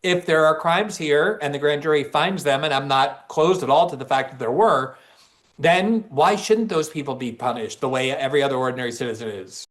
if there are crimes here and the grand jury finds them, and I'm not closed at all to the fact that there were, then why shouldn't those people be punished the way every other ordinary citizen is?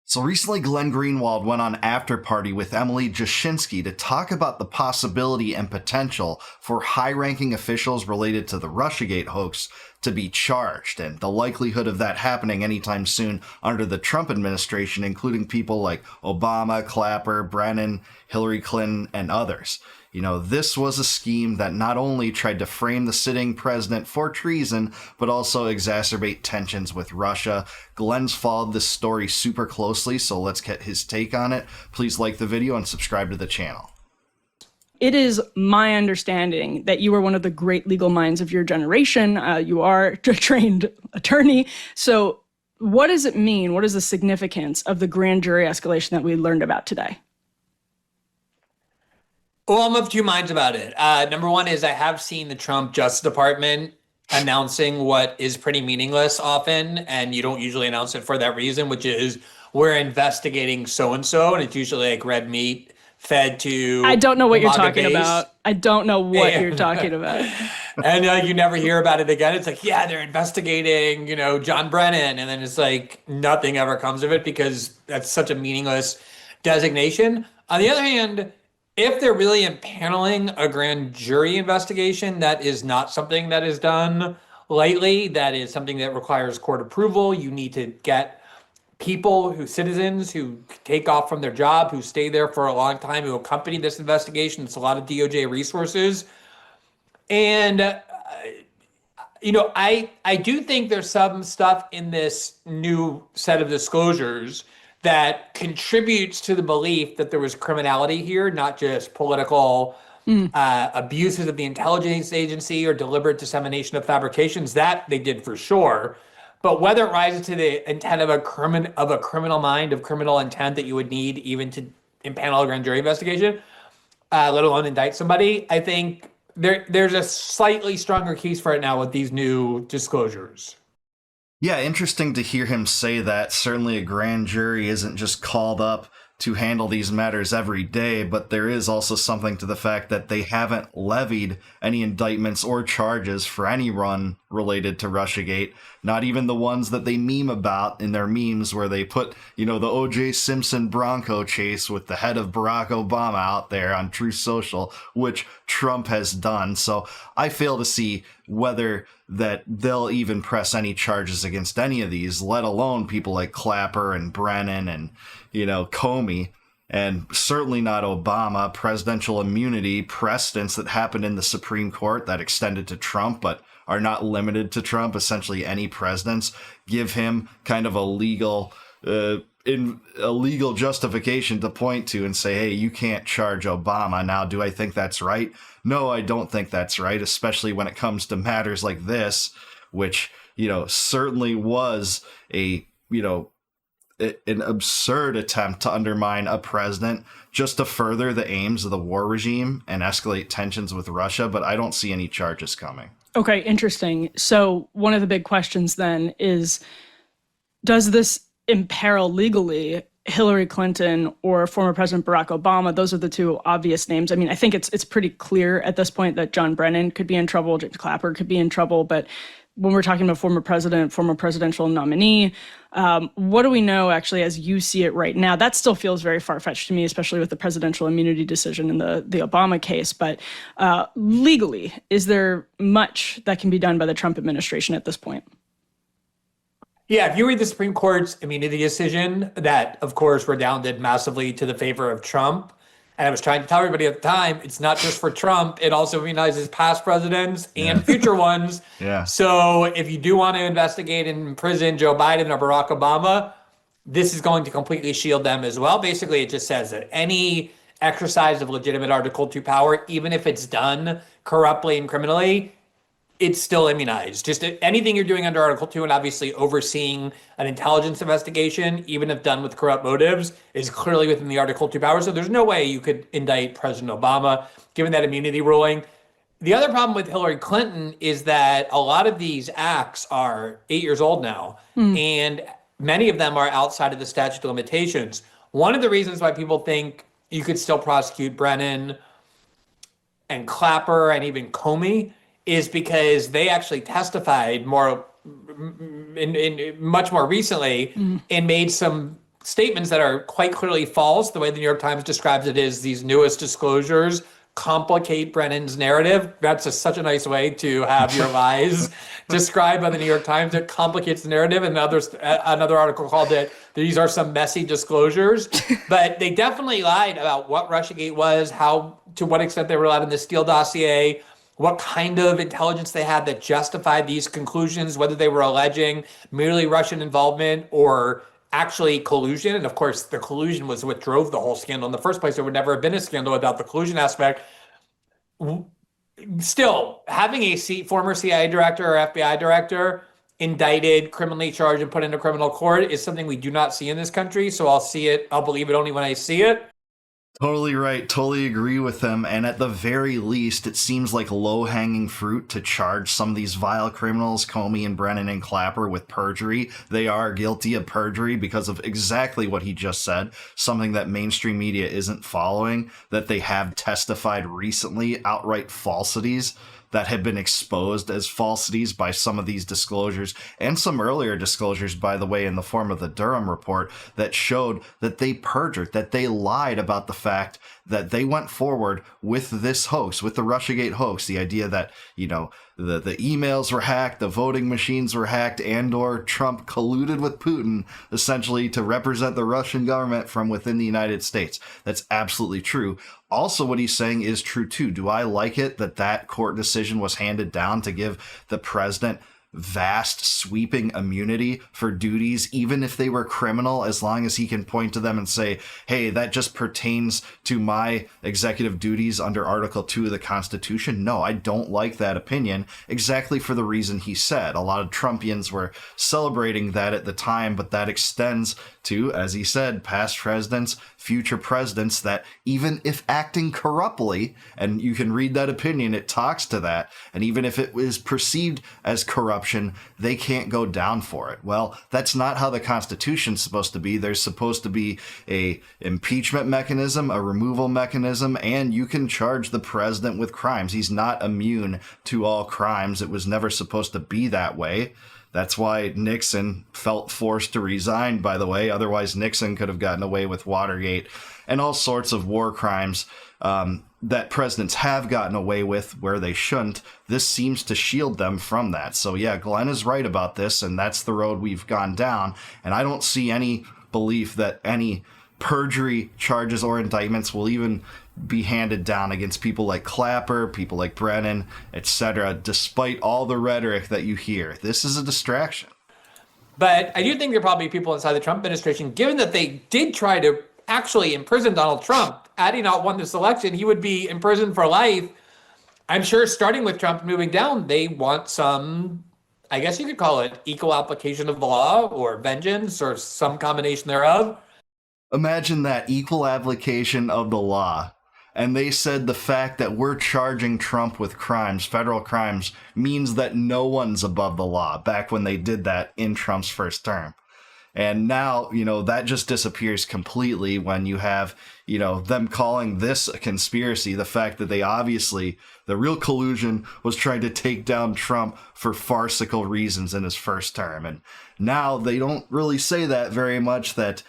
So recently, Glenn Greenwald went on After Party with Emily Jashinsky to talk about the possibility and potential for high-ranking officials related to the Russiagate hoax to be charged, and the likelihood of that happening anytime soon under the Trump administration, including people like Obama, Clapper, Brennan, Hillary Clinton, and others. You know, this was a scheme that not only tried to frame the sitting president for treason, but also exacerbate tensions with Russia. Glenn's followed this story super closely, so let's get his take on it. Please like the video and subscribe to the channel. It is my understanding that you are one of the great legal minds of your generation. You are a trained attorney. So what does it mean? What is the significance of the grand jury escalation that we learned about today? Well, I'm of two minds about it. Number one is I have seen the Trump Justice Department announcing what is pretty meaningless often, and you don't usually announce it for that reason, which is we're investigating so-and-so, and it's usually like red meat fed to I don't know what you're talking base. about. I don't know what you're talking about. And you never hear about it again. It's like, yeah, they're investigating, John Brennan, and then it's like nothing ever comes of it because that's such a meaningless designation. On the other hand, if they're really impaneling a grand jury investigation, that is not something that is done lightly. That is something that requires court approval. You need to get citizens who take off from their job, who stay there for a long time, who accompany this investigation. It's a lot of DOJ resources. And, I do think there's some stuff in this new set of disclosures that contributes to the belief that there was criminality here, not just political abuses of the intelligence agency or deliberate dissemination of fabrications. That they did for sure. But whether it rises to the intent of a criminal mind, of criminal intent that you would need even to impanel a grand jury investigation, let alone indict somebody, I think there's a slightly stronger case for it now with these new disclosures. Yeah, interesting to hear him say that. Certainly a grand jury isn't just called up to handle these matters every day, but there is also something to the fact that they haven't levied any indictments or charges for anyone related to Russiagate, not even the ones that they meme about in their memes where they put, the O.J. Simpson Bronco chase with the head of Barack Obama out there on Truth Social, which Trump has done. So I fail to see whether that they'll even press any charges against any of these, let alone people like Clapper and Brennan and, Comey, and certainly not Obama. Presidential immunity precedents that happened in the Supreme Court that extended to Trump, but are not limited to Trump. Essentially, any presidents give him kind of a legal justification to point to and say, hey, you can't charge Obama. Now, do I think that's right? No, I don't think that's right, especially when it comes to matters like this, which, certainly was an absurd attempt to undermine a president just to further the aims of the war regime and escalate tensions with Russia. But I don't see any charges coming. Okay, interesting. So one of the big questions then is, does this imperil legally Hillary Clinton or former President Barack Obama? Those are the two obvious names. I mean, I think it's pretty clear at this point that John Brennan could be in trouble, James Clapper could be in trouble, but when we're talking about former president, former presidential nominee, what do we know actually as you see it right now? That still feels very far-fetched to me, especially with the presidential immunity decision in the Obama case. But legally, is there much that can be done by the Trump administration at this point? Yeah, if you read the Supreme Court's immunity decision, that, of course, redounded massively to the favor of Trump. And I was trying to tell everybody at the time, it's not just for Trump. It also immunizes past presidents and future ones. Yeah. So if you do want to investigate and imprison Joe Biden or Barack Obama, this is going to completely shield them as well. Basically, it just says that any exercise of legitimate Article 2 power, even if it's done corruptly and criminally, it's still immunized. Just anything you're doing under Article 2 and obviously overseeing an intelligence investigation, even if done with corrupt motives, is clearly within the Article 2 power. So there's no way you could indict President Obama, given that immunity ruling. The other problem with Hillary Clinton is that a lot of these acts are 8 years old now, and many of them are outside of the statute of limitations. One of the reasons why people think you could still prosecute Brennan and Clapper and even Comey is because they actually testified much more recently and made some statements that are quite clearly false. The way the New York Times describes it is these newest disclosures complicate Brennan's narrative. That's just such a nice way to have your lies described by the New York Times. It complicates the narrative. And another article called it, these are some messy disclosures. But they definitely lied about what Russiagate was, to what extent they were allowed in the Steele dossier, what kind of intelligence they had that justified these conclusions, whether they were alleging merely Russian involvement or actually collusion. And of course, the collusion was what drove the whole scandal in the first place. There would never have been a scandal without the collusion aspect. Still, having a former CIA director or FBI director indicted, criminally charged, and put into criminal court is something we do not see in this country. So I'll believe it only when I see it. Totally right. Totally agree with them. And at the very least, it seems like low-hanging fruit to charge some of these vile criminals, Comey and Brennan and Clapper, with perjury. They are guilty of perjury because of exactly what he just said, something that mainstream media isn't following, that they have testified recently, outright falsities that have been exposed as falsities by some of these disclosures, and some earlier disclosures, by the way, in the form of the Durham report, that showed that they perjured, that they lied about the fact that they went forward with this hoax, with the Russiagate hoax, the idea that, the emails were hacked, the voting machines were hacked, and or Trump colluded with Putin, essentially, to represent the Russian government from within the United States. That's absolutely true. Also, what he's saying is true, too. Do I like it that court decision was handed down to give the president vast sweeping immunity for duties, even if they were criminal, as long as he can point to them and say, hey, that just pertains to my executive duties under Article 2 of the Constitution? No, I don't like that opinion, exactly for the reason he said. A lot of Trumpians were celebrating that at the time, but that extends to, as he said, past presidents, future presidents, that even if acting corruptly, and you can read that opinion, it talks to that, and even if it is perceived as corruption, they can't go down for it. Well, that's not how the Constitution's supposed to be. There's supposed to be a impeachment mechanism, a removal mechanism, and you can charge the president with crimes. He's not immune to all crimes. It was never supposed to be that way. That's why Nixon felt forced to resign, by the way. Otherwise, Nixon could have gotten away with Watergate and all sorts of war crimes that presidents have gotten away with where they shouldn't. This seems to shield them from that. So yeah, Glenn is right about this, and that's the road we've gone down. And I don't see any belief that any perjury charges or indictments will even be handed down against people like Clapper, people like Brennan, etc., despite all the rhetoric that you hear. This is a distraction. But I do think there are probably people inside the Trump administration, given that they did try to actually imprison Donald Trump, had he not won this election, he would be imprisoned for life. I'm sure starting with Trump moving down, they want some, I guess you could call it equal application of the law or vengeance or some combination thereof. Imagine that, equal application of the law. And they said the fact that we're charging Trump with crimes, federal crimes, means that no one's above the law, back when they did that in Trump's first term. And now, that just disappears completely when you have, them calling this a conspiracy. The fact that the real collusion was trying to take down Trump for farcical reasons in his first term. And now they don't really say that very much, that,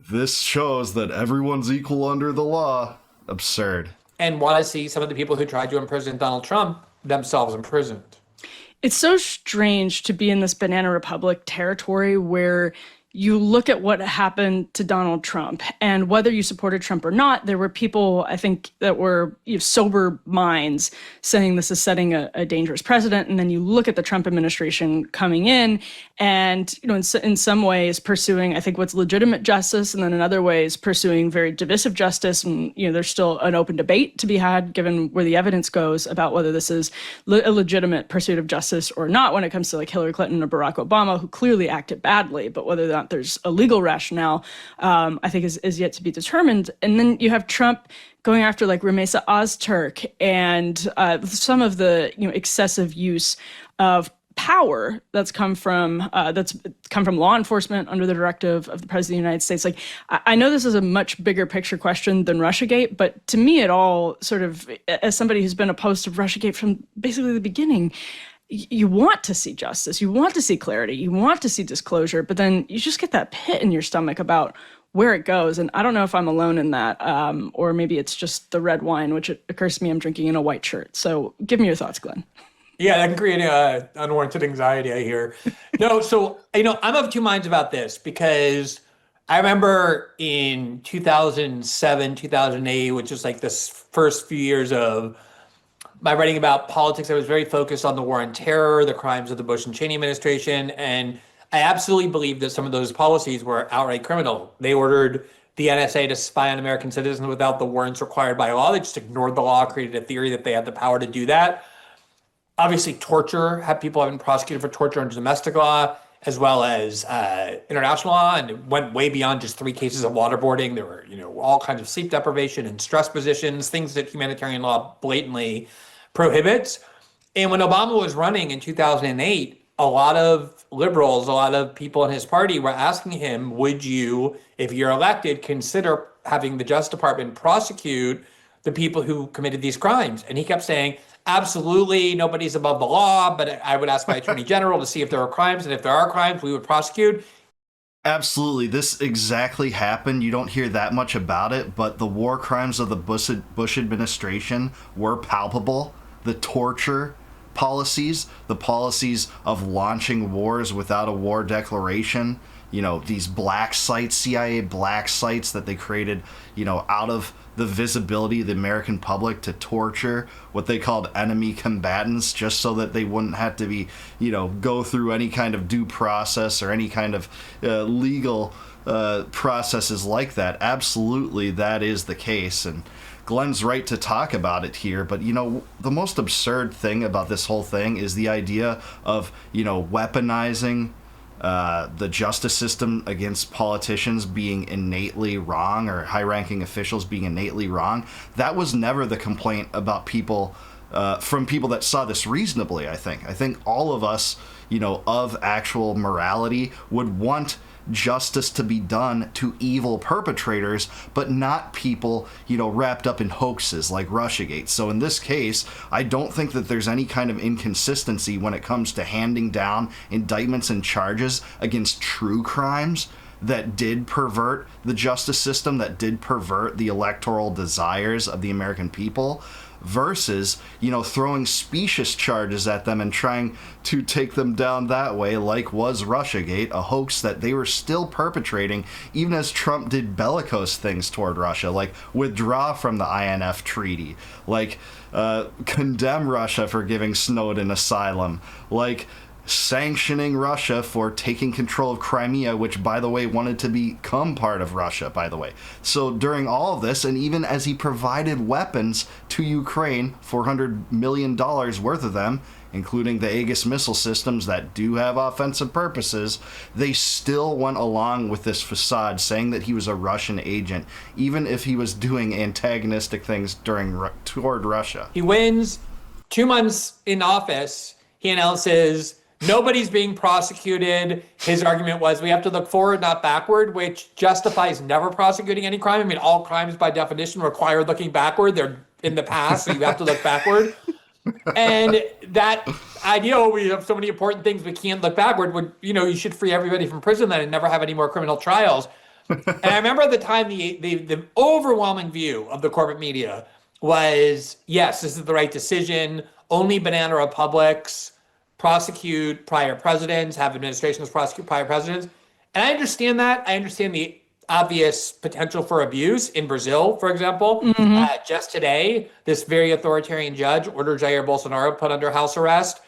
this shows that everyone's equal under the law. Absurd. And want to see some of the people who tried to imprison Donald Trump themselves imprisoned. It's so strange to be in this banana republic territory where you look at what happened to Donald Trump, and whether you supported Trump or not, there were people, I think, that were sober minds saying this is setting a dangerous precedent. And then you look at the Trump administration coming in and, in some ways pursuing, I think, what's legitimate justice, and then in other ways pursuing very divisive justice. And, there's still an open debate to be had, given where the evidence goes, about whether this is a legitimate pursuit of justice or not when it comes to like Hillary Clinton or Barack Obama, who clearly acted badly, but whether or not there's a legal rationale, I think is yet to be determined. And then you have Trump going after like Ramesa Ozturk and some of the excessive use of power that's come from law enforcement under the directive of the President of the United States. Like, I know this is a much bigger picture question than Russiagate, but to me it all sort of, as somebody who's been opposed to Russiagate from basically the beginning, you want to see justice, you want to see clarity, you want to see disclosure, but then you just get that pit in your stomach about where it goes. And I don't know if I'm alone in that, or maybe it's just the red wine, which it occurs to me I'm drinking in a white shirt. So give me your thoughts, Glenn. Yeah, that can create unwarranted anxiety, I hear. No, so, I'm of two minds about this because I remember in 2007, 2008, which is like this first few years of my writing about politics, I was very focused on the war on terror, the crimes of the Bush and Cheney administration. And I absolutely believe that some of those policies were outright criminal. They ordered the NSA to spy on American citizens without the warrants required by law. They just ignored the law, created a theory that they had the power to do that. Obviously, torture, people have been prosecuted for torture under domestic law, as well as international law, and it went way beyond just 3 cases of waterboarding. There were, all kinds of sleep deprivation and stress positions, things that humanitarian law blatantly prohibits. And when Obama was running in 2008, a lot of liberals, a lot of people in his party were asking him, would you, if you're elected, consider having the Justice Department prosecute the people who committed these crimes? And he kept saying, absolutely, nobody's above the law, but I would ask my attorney general to see if there are crimes, and if there are crimes, we would prosecute. Absolutely. This exactly happened. You don't hear that much about it, but the war crimes of the Bush administration were palpable. The torture policies, the policies of launching wars without a war declaration, these black sites, CIA black sites that they created, out of the visibility of the American public to torture what they called enemy combatants, just so that they wouldn't have to be, go through any kind of due process or any kind of legal processes like that. Absolutely, that is the case. And Glenn's right to talk about it here, but the most absurd thing about this whole thing is the idea of weaponizing the justice system against politicians being innately wrong, or high-ranking officials being innately wrong. That was never the complaint about people, from people that saw this reasonably. I think all of us, of actual morality, would want justice to be done to evil perpetrators, but not people, wrapped up in hoaxes like Russiagate. So in this case, I don't think that there's any kind of inconsistency when it comes to handing down indictments and charges against true crimes that did pervert the justice system, that did pervert the electoral desires of the American people, versus, throwing specious charges at them and trying to take them down that way, like was Russiagate, a hoax that they were still perpetrating, even as Trump did bellicose things toward Russia, like withdraw from the INF treaty, like condemn Russia for giving Snowden asylum, like sanctioning Russia for taking control of Crimea, which, by the way, wanted to become part of Russia, by the way. So during all of this, and even as he provided weapons to Ukraine, $400 million worth of them, including the Aegis missile systems that do have offensive purposes, they still went along with this facade, saying that he was a Russian agent, even if he was doing antagonistic things toward Russia. He wins 2 months in office. He announces nobody's being prosecuted. His argument was we have to look forward, not backward, which justifies never prosecuting any crime. I mean, all crimes by definition require looking backward. They're in the past, so you have to look backward. And that idea, we have so many important things we can't look backward, would, you should free everybody from prison then and never have any more criminal trials. And I remember at the time, the overwhelming view of the corporate media was, yes, this is the right decision. Only banana republics prosecute prior presidents, have administrations prosecute prior presidents. And I understand that. I understand the obvious potential for abuse in Brazil, for example. Just today, this very authoritarian judge ordered Jair Bolsonaro put under house arrest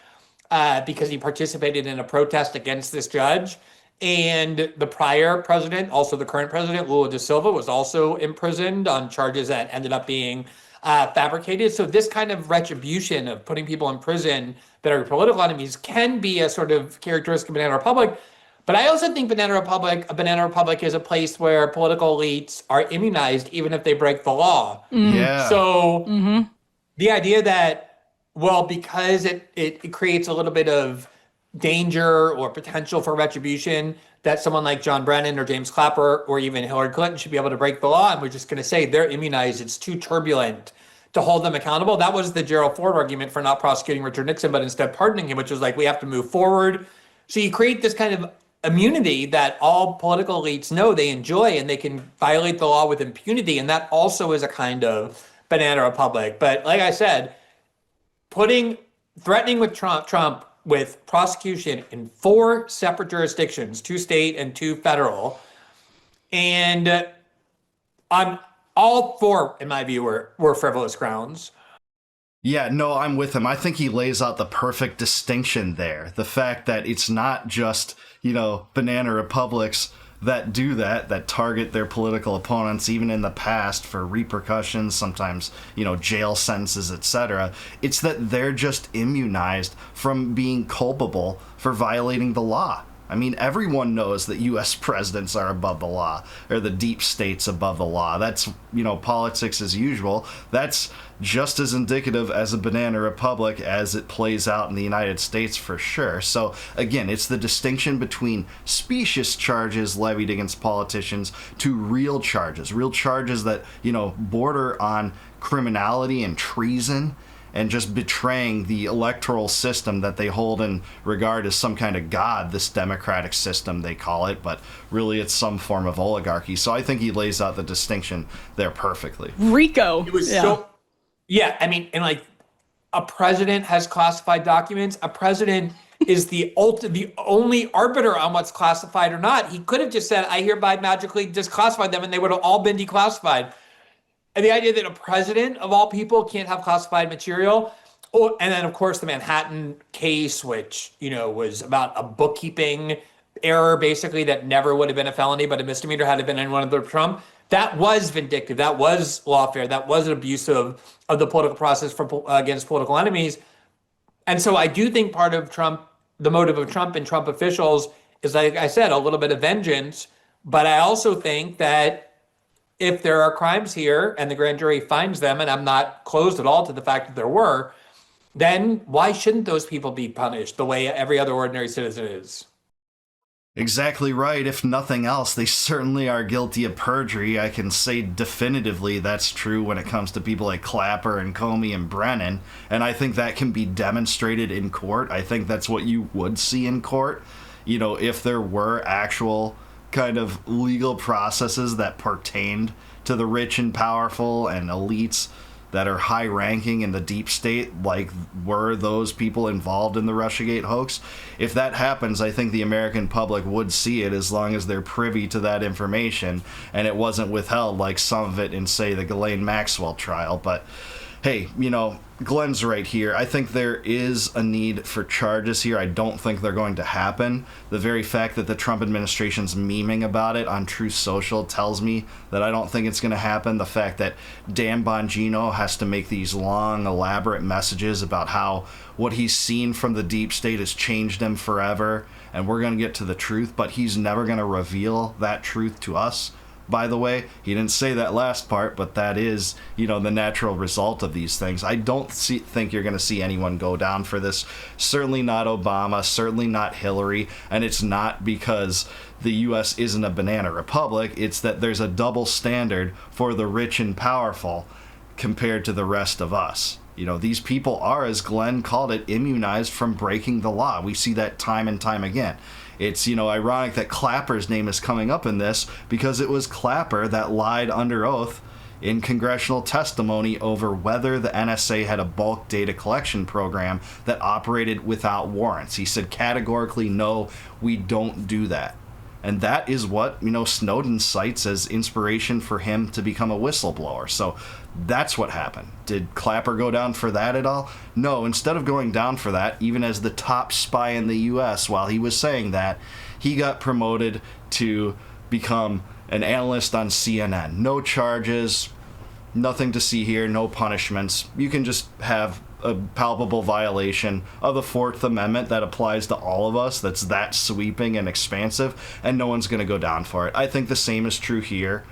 because he participated in a protest against this judge. And the prior president, also the current president, Lula da Silva, was also imprisoned on charges that ended up being fabricated. So this kind of retribution of putting people in prison that are political enemies can be a sort of characteristic of Banana Republic. But I also think a Banana Republic is a place where political elites are immunized even if they break the law. Yeah. So the idea that, well, because it creates a little bit of danger or potential for retribution that someone like John Brennan or James Clapper or even Hillary Clinton should be able to break the law. And we're just going to say they're immunized. It's too turbulent to hold them accountable. That was the Gerald Ford argument for not prosecuting Richard Nixon, but instead pardoning him, which was like, we have to move forward. So you create this kind of immunity that all political elites know they enjoy, and they can violate the law with impunity. And that also is a kind of banana republic. But like I said, threatening with Trump with prosecution in 4 separate jurisdictions, 2 state and 2 federal, and on all 4, in my view, were frivolous grounds. Yeah, no, I'm with him. I think he lays out the perfect distinction there. The fact that it's not just, banana republics that do that target their political opponents, even in the past, for repercussions, sometimes, jail sentences, etc. It's that they're just immunized from being culpable for violating the law. I mean, everyone knows that U.S. presidents are above the law, or the deep state's above the law. That's, politics as usual. That's just as indicative as a banana republic as it plays out in the United States, for sure. So, again, it's the distinction between specious charges levied against politicians to real charges that, border on criminality and treason, and just betraying the electoral system that they hold in regard as some kind of god, this democratic system they call it, but really it's some form of oligarchy. So I think he lays out the distinction there perfectly. RICO. It was I mean, and like, a president has classified documents. A president is the only arbiter on what's classified or not. He could have just said, I hereby magically disclassified them, and they would have all been declassified. And the idea that a president of all people can't have classified material. Oh, and then of course the Manhattan case, which, was about a bookkeeping error, basically, that never would have been a felony, but a misdemeanor had it been anyone under Trump. That was vindictive. That was lawfare. That was an abuse of the political process against political enemies. And so I do think part of the motive of Trump and Trump officials is, like I said, a little bit of vengeance. But I also think that if there are crimes here and the grand jury finds them, and I'm not closed at all to the fact that there were, then why shouldn't those people be punished the way every other ordinary citizen is? Exactly right. If nothing else, they certainly are guilty of perjury. I can say definitively that's true when it comes to people like Clapper and Comey and Brennan, and I think that can be demonstrated in court. I think that's what you would see in court, if there were actual kind of legal processes that pertained to the rich and powerful and elites that are high-ranking in the deep state, like were those people involved in the Russiagate hoax. If that happens, I think the American public would see it, as long as they're privy to that information and it wasn't withheld like some of it in, say, the Ghislaine Maxwell trial. But hey, Glenn's right here. I think there is a need for charges here. I don't think they're going to happen. The very fact that the Trump administration's memeing about it on Truth Social tells me that I don't think it's going to happen. The fact that Dan Bongino has to make these long, elaborate messages about how what he's seen from the deep state has changed him forever, and we're going to get to the truth, but he's never going to reveal that truth to us. By the way, he didn't say that last part, but that is, the natural result of these things. I don't think you're going to see anyone go down for this. Certainly not Obama, certainly not Hillary, and it's not because the U.S. isn't a banana republic. It's that there's a double standard for the rich and powerful compared to the rest of us. These people are, as Glenn called it, immunized from breaking the law. We see that time and time again. It's, ironic that Clapper's name is coming up in this, because it was Clapper that lied under oath in congressional testimony over whether the NSA had a bulk data collection program that operated without warrants. He said categorically, no, we don't do that. And that is what, Snowden cites as inspiration for him to become a whistleblower. So that's what happened. Did Clapper go down for that at all? No, instead of going down for that, even as the top spy in the U.S., while he was saying that, he got promoted to become an analyst on CNN. No charges, nothing to see here, no punishments. You can just have a palpable violation of the Fourth Amendment that applies to all of us, that's that sweeping and expansive, and no one's going to go down for it. I think the same is true here.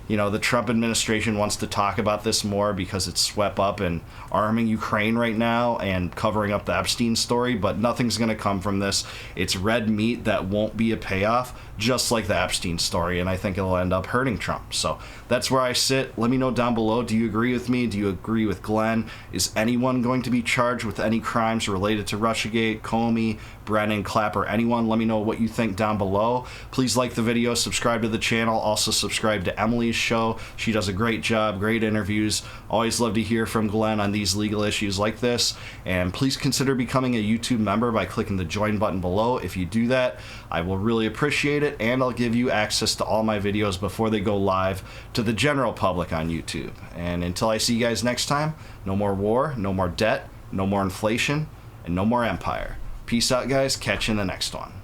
the Trump administration wants to talk about this more because it's swept up in arming Ukraine right now and covering up the Epstein story, but nothing's going to come from this. It's red meat that won't be a payoff, just like the Epstein story, and I think it'll end up hurting Trump. So that's where I sit. Let me know down below. Do you agree with me? Do you agree with Glenn? Is anyone going to be charged with any crimes related to Russiagate, Comey, Brennan, Clapper, anyone? Let me know what you think down below. Please like the video, subscribe to the channel, also subscribe to Emily's show. She does a great job, great interviews. Always love to hear from Glenn on these legal issues like this. And please consider becoming a YouTube member by clicking the join button below. If you do that, I will really appreciate it, and I'll give you access to all my videos before they go live to the general public on YouTube. And until I see you guys next time, no more war, no more debt, no more inflation, and no more empire. Peace out, guys. Catch you in the next one.